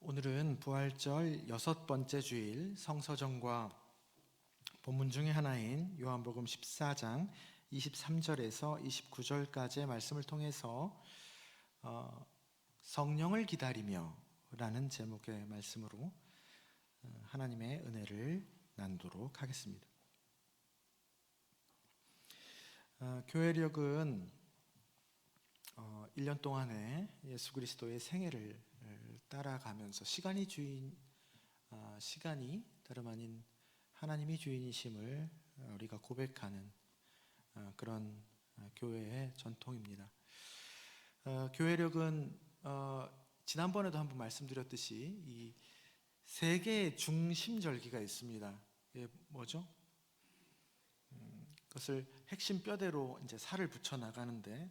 오늘은 부활절 6번째 주일 성서정과 본문 중에 하나인 요한복음 14장 23절에서 29절까지의 말씀을 통해서 성령을 기다리며 라는 제목의 말씀으로 하나님의 은혜를 나누도록 하겠습니다. 교회력은 1년 동안에 예수 그리스도의 생애를 따라가면서 시간이 다름 아닌 하나님이 주인이심을 우리가 고백하는 그런 교회의 전통입니다. 교회력은 지난번에도 한번 말씀드렸듯이 이 세 개의 중심절기가 있습니다. 이게 뭐죠? 그것을 핵심 뼈대로 이제 살을 붙여 나가는데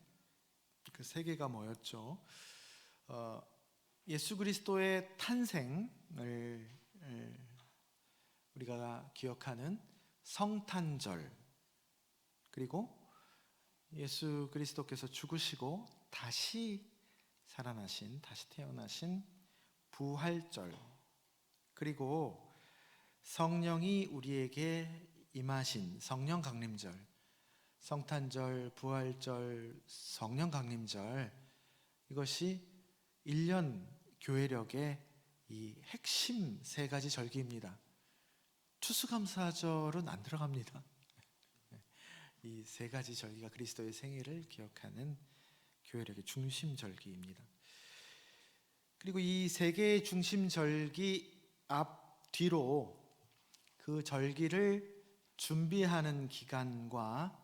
그 세 개가 뭐였죠? 예수 그리스도의 탄생을 우리가 기억하는 성탄절, 그리고 예수 그리스도께서 죽으시고 다시 살아나신, 다시 태어나신 부활절, 그리고 성령이 우리에게 임하신 성령 강림절, 성탄절, 부활절, 성령 강림절, 이것이 1년 교회력의 이 핵심 세 가지 절기입니다. 추수감사절은 안 들어갑니다. 이 세 가지 절기가 그리스도의 생애를 기억하는 교회력의 중심 절기입니다. 그리고 이 세 개의 중심 절기 앞뒤로 그 절기를 준비하는 기간과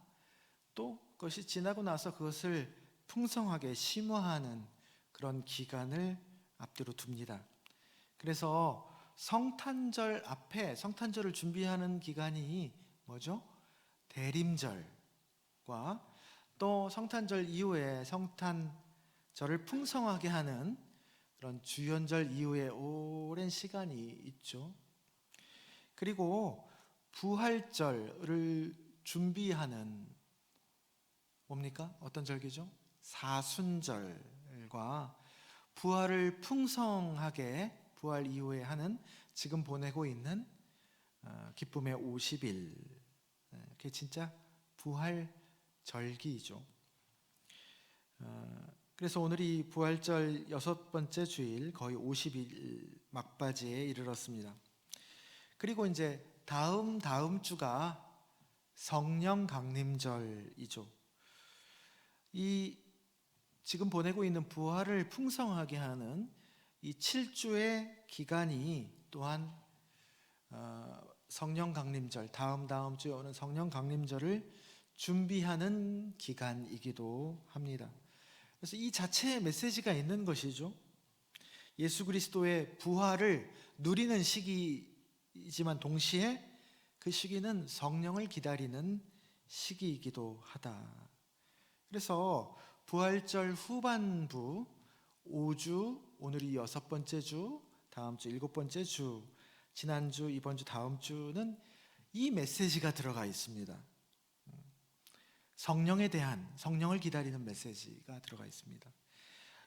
또 그것이 지나고 나서 그것을 풍성하게 심화하는 그런 기간을 앞뒤로 둡니다. 그래서 성탄절 앞에 성탄절을 준비하는 기간이 뭐죠? 대림절과 또 성탄절 이후에 성탄절을 풍성하게 하는 그런 주연절 이후에 오랜 시간이 있죠. 그리고 부활절을 준비하는 뭡니까? 어떤 절기죠? 사순절과 부활을 풍성하게 부활 이후에 하는 지금 보내고 있는 기쁨의 50일, 그게 진짜 부활절기이죠. 그래서 오늘이 부활절 6번째 주일, 거의 50일 막바지에 이르렀습니다. 그리고 이제 다음 주가 성령 강림절이죠. 이 지금 보내고 있는 부활을 풍성하게 하는 이 7주의 기간이 또한 성령 강림절, 다음 주에 오는 성령 강림절을 준비하는 기간이기도 합니다. 그래서 이 자체의 메시지가 있는 것이죠. 예수 그리스도의 부활을 누리는 시기이지만 동시에 그 시기는 성령을 기다리는 시기이기도 하다. 그래서 부활절 후반부 5주, 오늘이 6번째 주, 다음 주 7번째 주, 지난주, 이번 주, 다음 주는 이 메시지가 들어가 있습니다. 성령에 대한, 성령을 기다리는 메시지가 들어가 있습니다.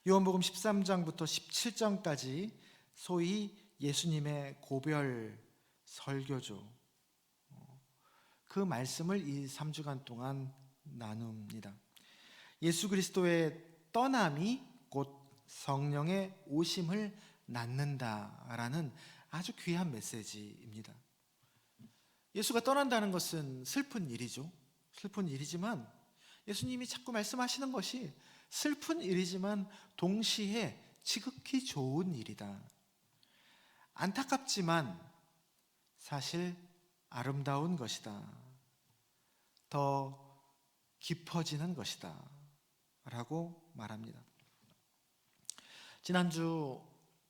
요한복음 13장부터 17장까지 소위 예수님의 고별 설교죠. 그 말씀을 이 3주간 동안 나눕니다. 예수 그리스도의 떠남이 곧 성령의 오심을 낳는다라는 아주 귀한 메시지입니다. 예수가 떠난다는 것은 슬픈 일이죠. 슬픈 일이지만 예수님이 자꾸 말씀하시는 것이 슬픈 일이지만 동시에 지극히 좋은 일이다. 안타깝지만 사실 아름다운 것이다. 더 깊어지는 것이다. 라고 말합니다. 지난주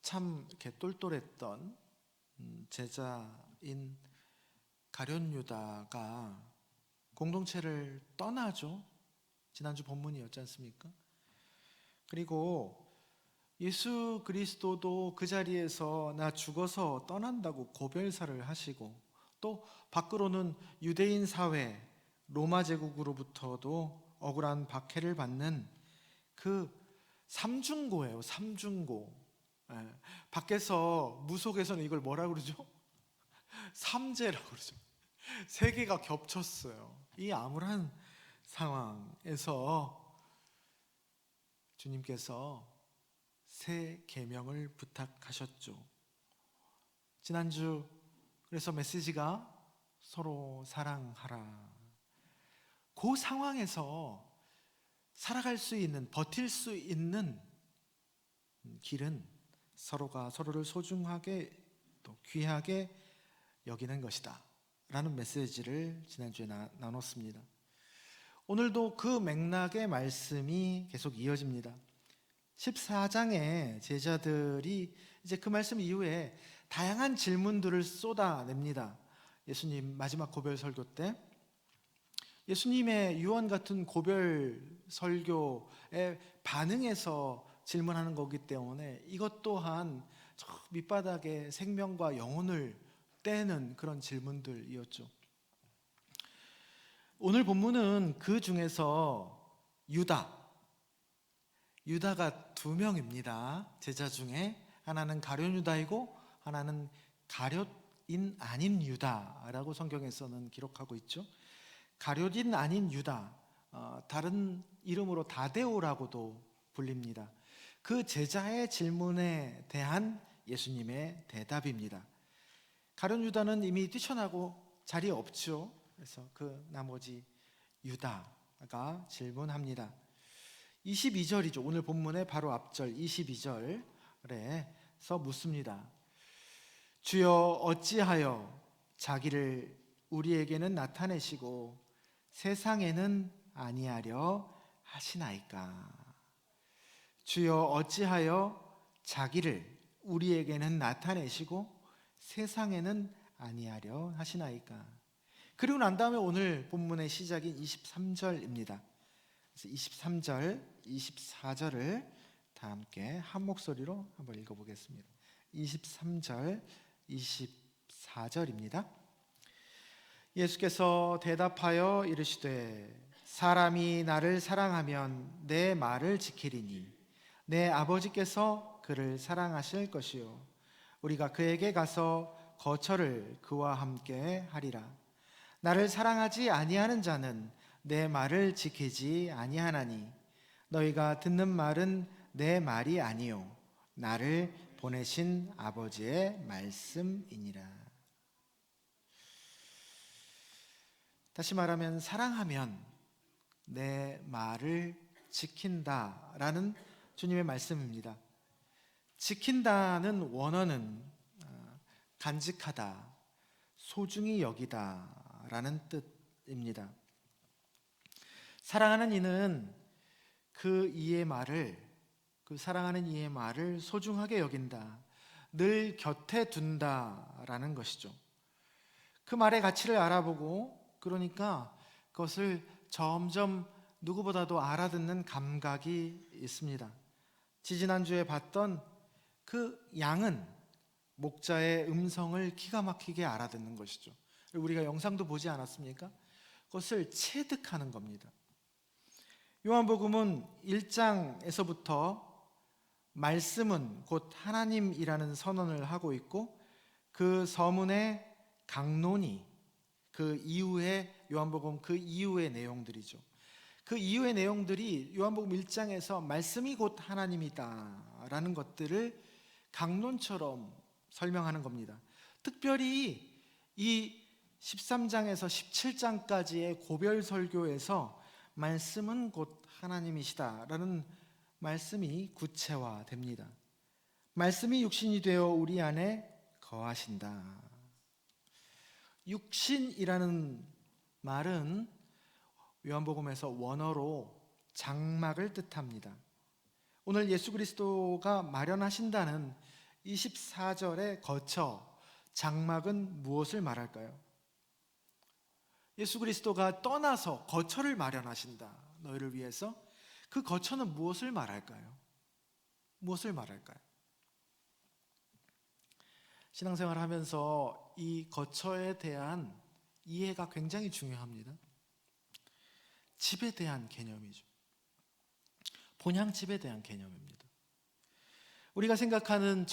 참 이렇게 똘똘했던 제자인 가룟 유다가 공동체를 떠나죠. 지난주 본문이었지 않습니까? 그리고 예수 그리스도도 그 자리에서 나 죽어서 떠난다고 고별사를 하시고 또 밖으로는 유대인 사회, 로마 제국으로부터도 억울한 박해를 받는 그 삼중고예요. 삼중고. 밖에서 무속에서는 이걸 뭐라 그러죠? 삼재라고 그러죠. 세 개가 겹쳤어요. 이 암울한 상황에서 주님께서 새 계명을 부탁하셨죠. 지난주 그래서 메시지가 서로 사랑하라. 그 상황에서 살아갈 수 있는, 버틸 수 있는 길은 서로가 서로를 소중하게 또 귀하게 여기는 것이다 라는 메시지를 지난주에 나눴습니다. 오늘도 그 맥락의 말씀이 계속 이어집니다. 14장에 제자들이 이제 그 말씀 이후에 다양한 질문들을 쏟아냅니다. 예수님 마지막 고별 설교 때 예수님의 유언 같은 고별 설교에 반응해서 질문하는 거기 때문에 이것 또한 저 밑바닥에 생명과 영혼을 떼는 그런 질문들이었죠. 오늘 본문은 그 중에서 유다가 두 명입니다. 제자 중에 하나는 가룟 유다이고 하나는 가룟인 아닌 유다라고 성경에서는 기록하고 있죠. 가룟인 아닌 유다, 다른 이름으로 다데오라고도 불립니다. 그 제자의 질문에 대한 예수님의 대답입니다. 가룟 유다는 이미 뛰쳐나고 자리에 없죠. 그래서 그 나머지 유다가 질문합니다. 22절이죠. 오늘 본문의 바로 앞절 22절에서 묻습니다. 주여 어찌하여 자기를 우리에게는 나타내시고 세상에는 아니하려 하시나이까? 주여 어찌하여 자기를 우리에게는 나타내시고 세상에는 아니하려 하시나이까? 그리고 난 다음에 오늘 본문의 시작인 23절입니다. 그래서 23절, 24절을 다 함께 한 목소리로 한번 읽어보겠습니다. 23절, 24절입니다. 예수께서 대답하여 이르시되 사람이 나를 사랑하면 내 말을 지키리니 내 아버지께서 그를 사랑하실 것이요 우리가 그에게 가서 거처를 그와 함께 하리라. 나를 사랑하지 아니하는 자는 내 말을 지키지 아니하나니 너희가 듣는 말은 내 말이 아니요 나를 보내신 아버지의 말씀이니라. 다시 말하면 사랑하면 내 말을 지킨다라는 주님의 말씀입니다. 지킨다는 원어는 간직하다, 소중히 여기다라는 뜻입니다. 사랑하는 이는 그 사랑하는 이의 말을 소중하게 여긴다, 늘 곁에 둔다라는 것이죠. 그 말의 가치를 알아보고 그러니까 그것을 점점 누구보다도 알아듣는 감각이 있습니다. 지지난주에 봤던 그 양은 목자의 음성을 기가 막히게 알아듣는 것이죠. 우리가 영상도 보지 않았습니까? 그것을 체득하는 겁니다. 요한복음은 1장에서부터 말씀은 곧 하나님이라는 선언을 하고 있고 그 서문의 강론이 그 이후의 요한복음 그 이후의 내용들이죠. 그 이후의 내용들이 요한복음 1장에서 말씀이 곧 하나님이다라는 것들을 강론처럼 설명하는 겁니다. 특별히 이 13장에서 17장까지의 고별 설교에서 말씀은 곧 하나님이시다라는 말씀이 구체화됩니다. 말씀이 육신이 되어 우리 안에 거하신다. 육신이라는 말은 요한복음에서 원어로 장막을 뜻합니다. 오늘 예수 그리스도가 마련하신다는 24절의 거처, 장막은 무엇을 말할까요? 예수 그리스도가 떠나서 거처를 마련하신다, 너희를 위해서. 그 거처는 무엇을 말할까요? 무엇을 말할까요? 신앙생활을 하면서 이 거처에 대한 이해가 굉장히 중요합니다. 집에 대한 개념이죠. 본향집에 대한 개념입니다. 우리가 생각하는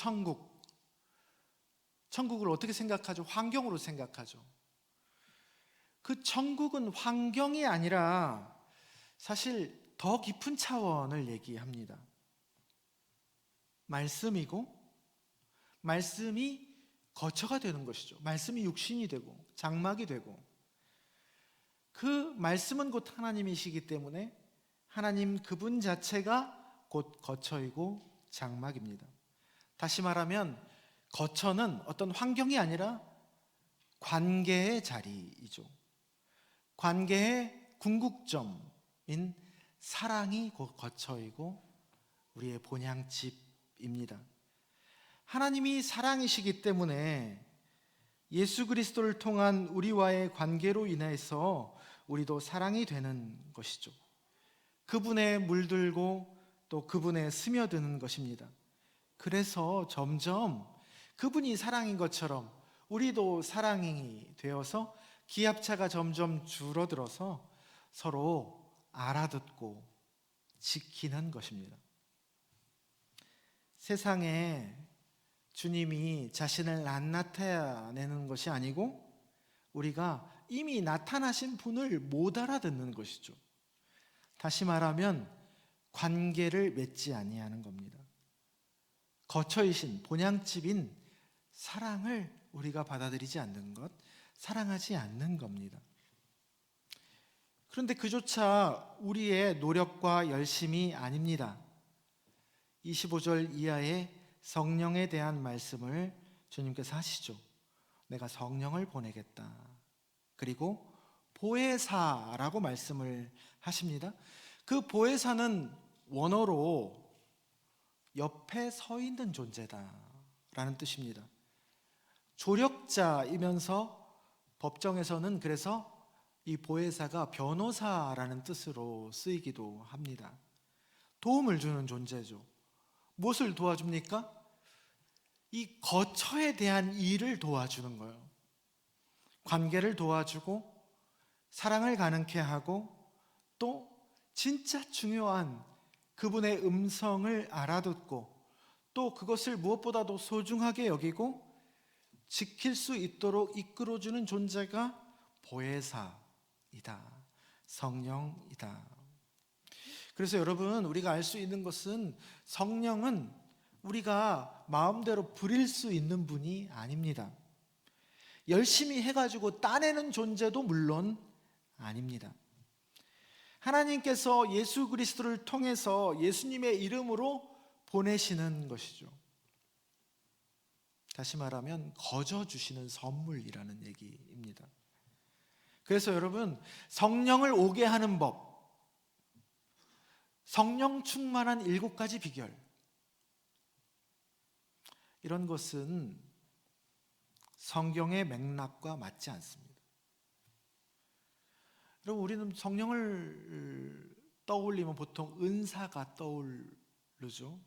천국을 어떻게 생각하죠? 환경으로 생각하죠. 그 천국은 환경이 아니라 사실 더 깊은 차원을 얘기합니다. 말씀이고, 말씀이 거처가 되는 것이죠. 말씀이 육신이 되고 장막이 되고, 그 말씀은 곧 하나님이시기 때문에 하나님 그분 자체가 곧 거처이고 장막입니다. 다시 말하면 거처는 어떤 환경이 아니라 관계의 자리이죠. 관계의 궁극점인 사랑이 곧 거처이고 우리의 본향집입니다. 하나님이 사랑이시기 때문에 예수 그리스도를 통한 우리와의 관계로 인해서 우리도 사랑이 되는 것이죠. 그분에 물들고 또 그분에 스며드는 것입니다. 그래서 점점 그분이 사랑인 것처럼 우리도 사랑이 되어서 기합차가 점점 줄어들어서 서로 알아듣고 지키는 것입니다. 세상에 주님이 자신을 안 나타내는 것이 아니고 우리가 이미 나타나신 분을 못 알아듣는 것이죠. 다시 말하면 관계를 맺지 아니하는 겁니다. 거처이신 본향집인 사랑을 우리가 받아들이지 않는 것, 사랑하지 않는 겁니다. 그런데 그조차 우리의 노력과 열심이 아닙니다. 25절 이하의 성령에 대한 말씀을 주님께서 하시죠. 내가 성령을 보내겠다. 그리고 보혜사라고 말씀을 하십니다. 그 보혜사는 원어로 옆에 서 있는 존재다라는 뜻입니다. 조력자이면서 법정에서는 그래서 이 보혜사가 변호사라는 뜻으로 쓰이기도 합니다. 도움을 주는 존재죠. 무엇을 도와줍니까? 이 거처에 대한 일을 도와주는 거예요. 관계를 도와주고 사랑을 가능케 하고 또 진짜 중요한 그분의 음성을 알아듣고 또 그것을 무엇보다도 소중하게 여기고 지킬 수 있도록 이끌어주는 존재가 보혜사이다. 성령이다. 그래서 여러분, 우리가 알 수 있는 것은 성령은 우리가 마음대로 부릴 수 있는 분이 아닙니다. 열심히 해가지고 따내는 존재도 물론 아닙니다. 하나님께서 예수 그리스도를 통해서 예수님의 이름으로 보내시는 것이죠. 다시 말하면 거저 주시는 선물이라는 얘기입니다. 그래서 여러분, 성령을 오게 하는 법, 성령 충만한 7가지 비결, 이런 것은 성경의 맥락과 맞지 않습니다. 여러분, 우리는 성령을 떠올리면 보통 은사가 떠오르죠.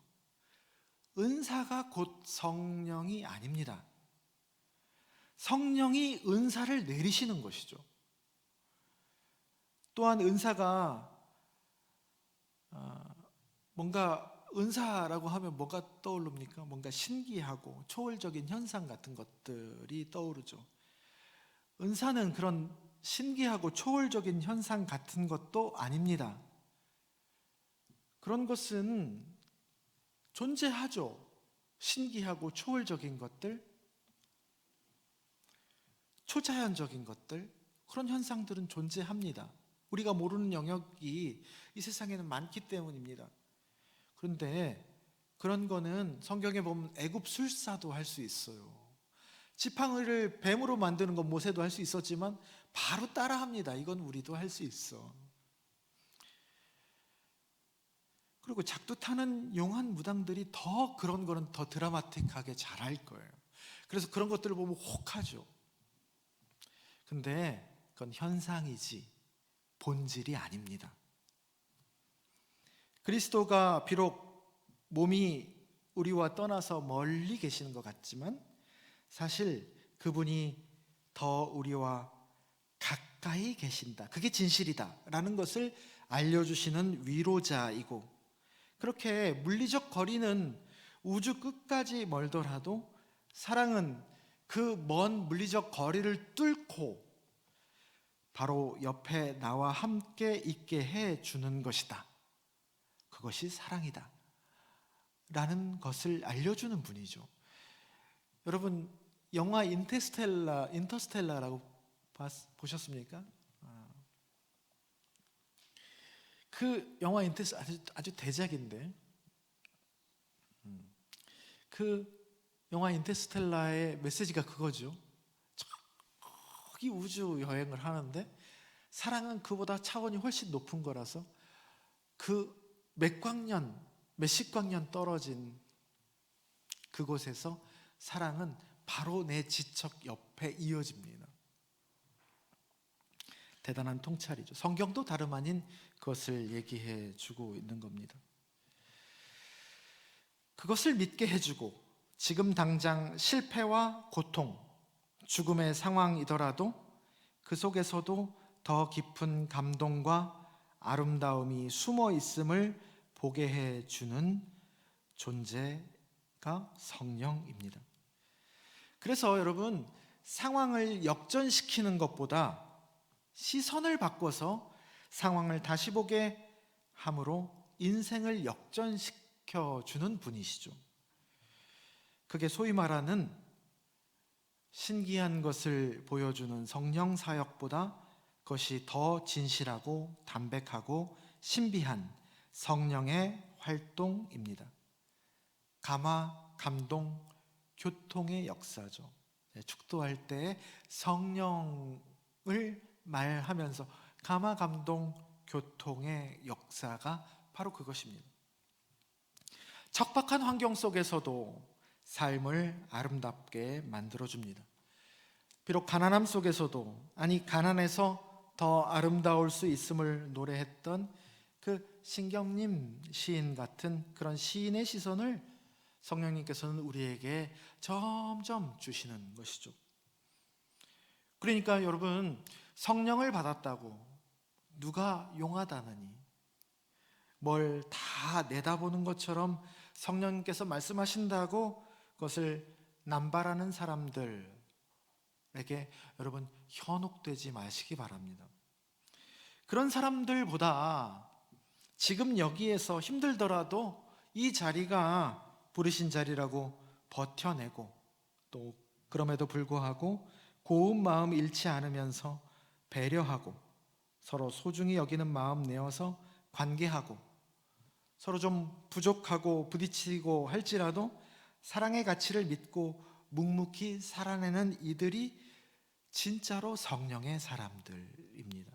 은사가 곧 성령이 아닙니다. 성령이 은사를 내리시는 것이죠. 또한 은사가 뭔가 은사라고 하면 뭐가 떠오릅니까? 뭔가 신기하고 초월적인 현상 같은 것들이 떠오르죠. 은사는 그런 신기하고 초월적인 현상 같은 것도 아닙니다. 그런 것은 존재하죠. 신기하고 초월적인 것들, 초자연적인 것들, 그런 현상들은 존재합니다. 우리가 모르는 영역이 이 세상에는 많기 때문입니다. 그런데 그런 거는 성경에 보면 애굽술사도 할 수 있어요. 지팡이를 뱀으로 만드는 건 모세도 할 수 있었지만 바로 따라합니다. 이건 우리도 할 수 있어. 그리고 작두 타는 용한 무당들이 더 그런 거는 더 드라마틱하게 잘할 거예요. 그래서 그런 것들을 보면 혹하죠. 근데 그건 현상이지 본질이 아닙니다. 그리스도가 비록 몸이 우리와 떠나서 멀리 계시는 것 같지만 사실 그분이 더 우리와 가까이 계신다. 그게 진실이다라는 것을 알려주시는 위로자이고, 그렇게 물리적 거리는 우주 끝까지 멀더라도 사랑은 그 먼 물리적 거리를 뚫고 바로 옆에 나와 함께 있게 해 주는 것이다. 그것이 사랑이다 라는 것을 알려주는 분이죠. 여러분, 영화 인터스텔라라고 보셨습니까? 그 영화 아주 대작인데, 그 영화 인터스텔라의 메시지가 그거죠. 저기 우주 여행을 하는데 사랑은 그보다 차원이 훨씬 높은 거라서 그 몇십 광년 떨어진 그곳에서 사랑은 바로 내 지척 옆에 이어집니다. 대단한 통찰이죠. 성경도 다름 아닌 그것을 얘기해 주고 있는 겁니다. 그것을 믿게 해주고 지금 당장 실패와 고통, 죽음의 상황이더라도 그 속에서도 더 깊은 감동과 아름다움이 숨어 있음을 보게 해주는 존재가 성령입니다. 그래서 여러분, 상황을 역전시키는 것보다 시선을 바꿔서 상황을 다시 보게 함으로 인생을 역전시켜주는 분이시죠. 그게 소위 말하는 신기한 것을 보여주는 성령 사역보다 그것이 더 진실하고 담백하고 신비한 성령의 활동입니다. 감화, 감동, 교통의 역사죠. 축도할 때 성령을 말하면서 감화, 감동, 교통의 역사가 바로 그것입니다. 척박한 환경 속에서도 삶을 아름답게 만들어줍니다. 비록 가난함 속에서도, 가난해서 더 아름다울 수 있음을 노래했던 그 신경림 시인 같은 그런 시인의 시선을 성령님께서는 우리에게 점점 주시는 것이죠. 그러니까 여러분, 성령을 받았다고 누가 용하다느니, 뭘 다 내다보는 것처럼 성령님께서 말씀하신다고 그것을 남발하는 사람들에게 여러분 현혹되지 마시기 바랍니다. 그런 사람들보다 지금 여기에서 힘들더라도 이 자리가 부르신 자리라고 버텨내고, 또 그럼에도 불구하고 고운 마음 잃지 않으면서 배려하고 서로 소중히 여기는 마음 내어서 관계하고, 서로 좀 부족하고 부딪히고 할지라도 사랑의 가치를 믿고 묵묵히 살아내는 이들이 진짜로 성령의 사람들입니다.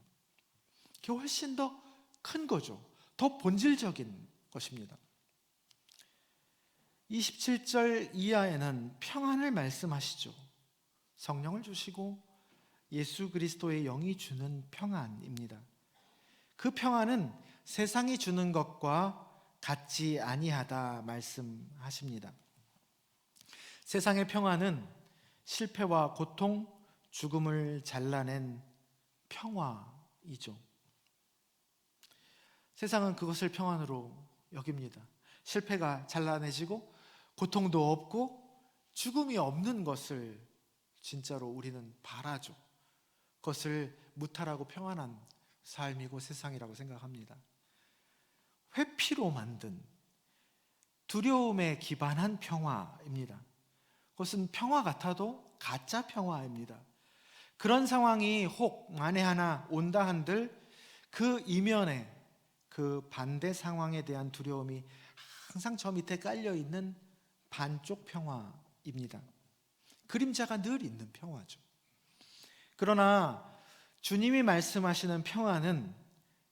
그게 훨씬 더 큰 거죠. 더 본질적인 것입니다. 27절 이하에는 평안을 말씀하시죠. 성령을 주시고 예수 그리스도의 영이 주는 평안입니다. 그 평안은 세상이 주는 것과 같지 아니하다 말씀하십니다. 세상의 평안은 실패와 고통, 죽음을 잘라낸 평화이죠. 세상은 그것을 평안으로 여깁니다. 실패가 잘라내지고 고통도 없고 죽음이 없는 것을 진짜로 우리는 바라죠. 그것을 무탈하고 평안한 삶이고 세상이라고 생각합니다. 회피로 만든 두려움에 기반한 평화입니다. 그것은 평화 같아도 가짜 평화입니다. 그런 상황이 혹 만에 하나 온다 한들 그 이면에 그 반대 상황에 대한 두려움이 항상 저 밑에 깔려있는 반쪽 평화입니다. 그림자가 늘 있는 평화죠. 그러나 주님이 말씀하시는 평화는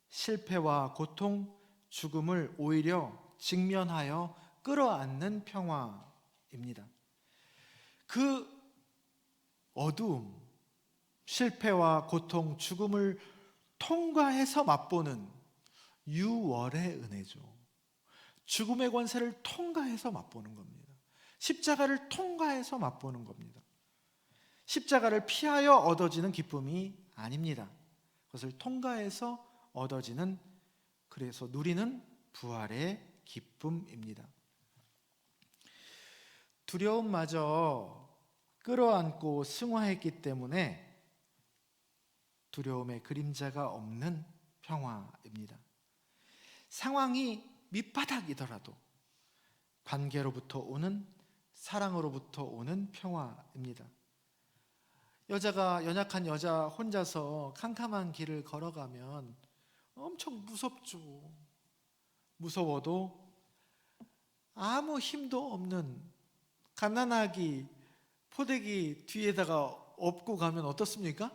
실패와 고통, 죽음을 오히려 직면하여 끌어안는 평화입니다. 그 어두움, 실패와 고통, 죽음을 통과해서 맛보는 유월의 은혜죠. 죽음의 권세를 통과해서 맛보는 겁니다. 십자가를 통과해서 맛보는 겁니다. 십자가를 피하여 얻어지는 기쁨이 아닙니다. 그것을 통과해서 얻어지는, 그래서 누리는 부활의 기쁨입니다. 두려움마저 끌어안고 승화했기 때문에 두려움의 그림자가 없는 평화입니다. 상황이 밑바닥이더라도 관계로부터 오는, 사랑으로부터 오는 평화입니다. 연약한 여자 혼자서 캄캄한 길을 걸어가면 엄청 무섭죠. 무서워도 아무 힘도 없는 갓난아기 포대기 뒤에다가 업고 가면 어떻습니까?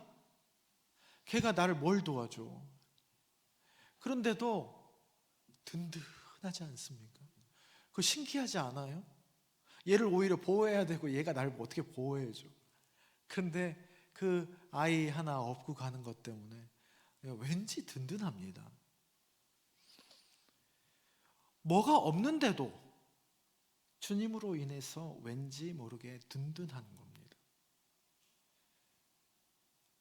걔가 나를 뭘 도와줘? 그런데도 든든하지 않습니까? 그거 신기하지 않아요? 얘를 오히려 보호해야 되고 얘가 나를 어떻게 보호해줘? 그런데 그 아이 하나 업고 가는 것 때문에 왠지 든든합니다. 뭐가 없는데도 주님으로 인해서 왠지 모르게 든든한 겁니다.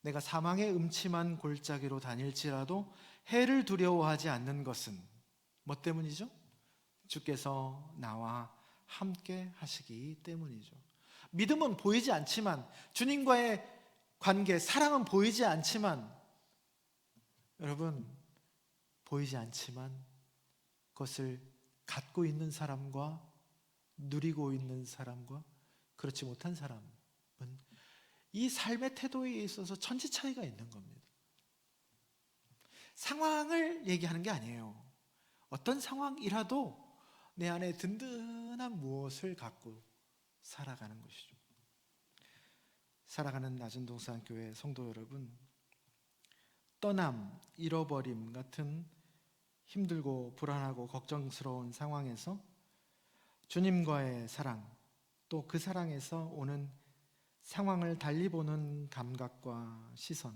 내가 사망의 음침한 골짜기로 다닐지라도 해를 두려워하지 않는 것은 뭐 때문이죠? 주께서 나와 함께 하시기 때문이죠. 믿음은 보이지 않지만, 주님과의 관계, 사랑은 보이지 않지만, 여러분, 보이지 않지만 그것을 갖고 있는 사람과 누리고 있는 사람과 그렇지 못한 사람은 이 삶의 태도에 있어서 천지 차이가 있는 겁니다. 상황을 얘기하는 게 아니에요. 어떤 상황이라도 내 안에 든든한 무엇을 갖고 살아가는 것이죠. 살아가는 낮은동산교회 성도 여러분, 떠남, 잃어버림 같은 힘들고 불안하고 걱정스러운 상황에서 주님과의 사랑, 또 그 사랑에서 오는 상황을 달리 보는 감각과 시선,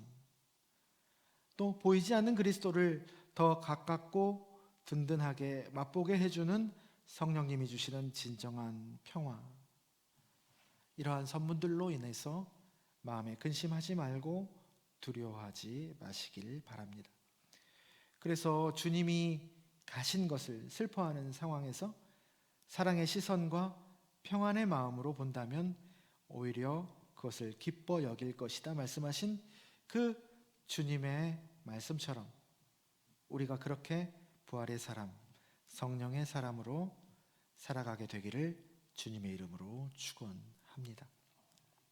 또 보이지 않는 그리스도를 더 가깝고 든든하게 맛보게 해주는 성령님이 주시는 진정한 평화, 이러한 선물들로 인해서 마음에 근심하지 말고 두려워하지 마시길 바랍니다. 그래서 주님이 가신 것을 슬퍼하는 상황에서 사랑의 시선과 평안의 마음으로 본다면 오히려 그것을 기뻐 여길 것이다 말씀하신 그 주님의 말씀처럼 우리가 그렇게 부활의 사람, 성령의 사람으로 살아가게 되기를 주님의 이름으로 축원합니다.